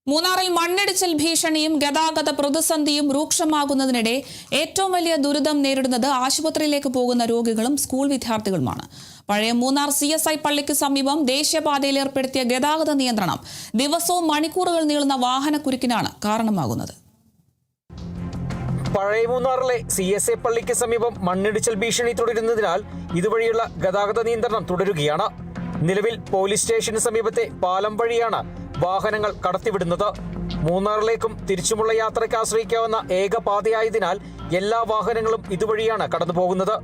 മൂന്നാറിൽ മണ്ണിടിച്ചിൽ ഭീഷണിയും ഗതാഗത പ്രതിസന്ധിയും രൂക്ഷമാകുന്നതിനിടെ ഏറ്റവും വലിയ ദുരിതം നേരിടുന്നത് ആശുപത്രിയിലേക്ക് പോകുന്ന രോഗികളും സ്കൂൾ വിദ്യാർത്ഥികളുമാണ്. പഴയ മൂന്നാർ CSI പള്ളിക്ക് സമീപം ദേശീയപാതയിൽ ഏർപ്പെടുത്തിയ ഗതാഗത നിയന്ത്രണം ദിവസവും മണിക്കൂറുകൾ നീളുന്ന വാഹനക്കുരുക്കിനാണ് കാരണമാകുന്നത്. പഴയ മൂന്നാറിലെ CSI പള്ളിക്ക് സമീപം മണ്ണിടിച്ചിൽ ഭീഷണി തുടരുന്നതിനാൽ ഇതുവഴിയുള്ള ഗതാഗത നിയന്ത്രണം തുടരുകയാണ്. നിലവിൽ പോലീസ് സ്റ്റേഷന് സമീപത്തെ പാലം വഴിയാണ് വാഹനങ്ങൾ കടത്തിവിടുന്നത്. മൂന്നാറിലേക്കും തിരിച്ചുമുള്ള യാത്രയ്ക്ക് ആശ്രയിക്കാവുന്ന ഏക പാതയായതിനാൽ എല്ലാ വാഹനങ്ങളും ഇതുവഴിയാണ് കടന്നുപോകുന്നത്.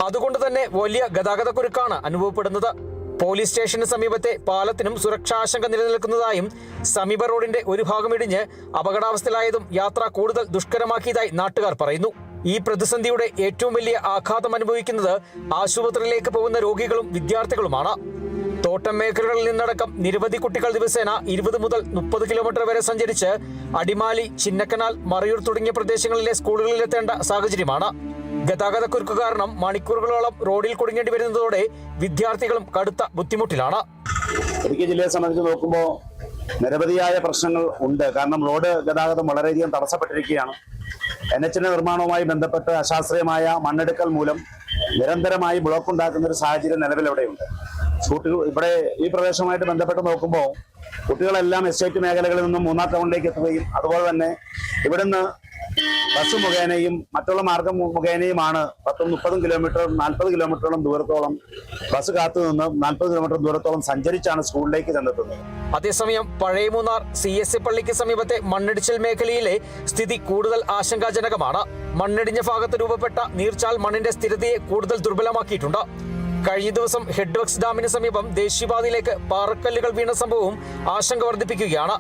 അതുകൊണ്ട് തന്നെ വലിയ ഗതാഗതക്കുരുക്കാണ് അനുഭവപ്പെടുന്നത്. പോലീസ് സ്റ്റേഷന് സമീപത്തെ പാലത്തിനും സുരക്ഷാശങ്ക നിലനിൽക്കുന്നതായും സമീപ റോഡിന്റെ ഒരു ഭാഗം ഇടിഞ്ഞ് അപകടാവസ്ഥയിലായതും യാത്ര കൂടുതൽ ദുഷ്കരമാക്കിയതായി നാട്ടുകാർ പറയുന്നു. ഈ പ്രതിസന്ധിയുടെ ഏറ്റവും വലിയ ആഘാതം അനുഭവിക്കുന്നത് ആശുപത്രിയിലേക്ക് പോകുന്ന രോഗികളും വിദ്യാർത്ഥികളുമാണ്. തോട്ടം മേഖലകളിൽ നിന്നടക്കം നിരവധി കുട്ടികൾ ദിവസേന 20 മുതൽ 30 കിലോമീറ്റർ വരെ സഞ്ചരിച്ച് അടിമാലി, ചിന്നക്കനാൽ, മറയൂർ തുടങ്ങിയ പ്രദേശങ്ങളിലെ സ്കൂളുകളിലെത്തേണ്ട സാഹചര്യമാണ്. ഗതാഗതക്കുരുക്ക് കാരണം മണിക്കൂറുകളോളം റോഡിൽ കുടുങ്ങേണ്ടി വരുന്നതോടെ വിദ്യാർത്ഥികളും കടുത്ത ബുദ്ധിമുട്ടിലാണ്. ഇടുക്കി ജില്ലയെ സംബന്ധിച്ച് നോക്കുമ്പോൾ നിരവധിയായ പ്രശ്നങ്ങൾ ഉണ്ട്. കാരണം റോഡ് ഗതാഗതം വളരെയധികം തടസ്സപ്പെട്ടിരിക്കുകയാണ്. NH നിർമ്മാണവുമായി ബന്ധപ്പെട്ട് അശാസ്ത്രീയമായ മണ്ണെടുക്കൽ മൂലം നിരന്തരമായി ബ്ലോക്ക് ഉണ്ടാക്കുന്ന ഒരു സാഹചര്യം നിലവിലവിടെയുണ്ട്. ഇവിടെ ഈ പ്രദേശവുമായിട്ട് ബന്ധപ്പെട്ട് നോക്കുമ്പോൾ കുട്ടികളെല്ലാം എസ്റ്റേറ്റ് മേഖലകളിൽ നിന്നും മൂന്നാർ ടൗണിലേക്ക് എത്തുകയും അതുപോലെ തന്നെ ഇവിടുന്ന് ബസ് മുഖേനയും മറ്റുള്ള മാർഗം മുഖേനയുമാണ് 10-30 കിലോമീറ്റർ 40 കിലോമീറ്ററോളം ദൂരത്തോളം ബസ് കാത്തുനിന്ന് 40 കിലോമീറ്റർ ദൂരത്തോളം സഞ്ചരിച്ചാണ് സ്കൂളിലേക്ക് ചെന്നെത്തുന്നത്. അതേസമയം പഴയ മൂന്നാർ CSI പള്ളിക്ക് സമീപത്തെ മണ്ണിടിച്ചിൽ മേഖലയിലെ സ്ഥിതി കൂടുതൽ ആശങ്കാജനകമാണ്. മണ്ണിടിഞ്ഞ ഭാഗത്ത് രൂപപ്പെട്ട നീർച്ചാൽ മണ്ണിന്റെ സ്ഥിരതയെ കൂടുതൽ ദുർബലമാക്കിയിട്ടുണ്ട്. കഴിഞ്ഞ ദിവസം ഹെഡ്വർക്സ് ഡാമിന് സമീപം ദേശീയപാതയിലേക്ക് പാറക്കല്ലുകൾ വീണ സംഭവവും ആശങ്ക വർദ്ധിപ്പിക്കുകയാണ്.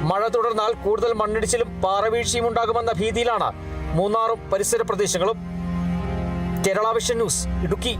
മഴ തുടർന്നാൽ കൂടുതൽ മണ്ണിടിച്ചിലും പാറവീഴ്ചയും ഉണ്ടാകുമെന്ന ഭീതിയിലാണ് മൂന്നാറും പരിസര പ്രദേശങ്ങളും. Kerala vision news, Idukki.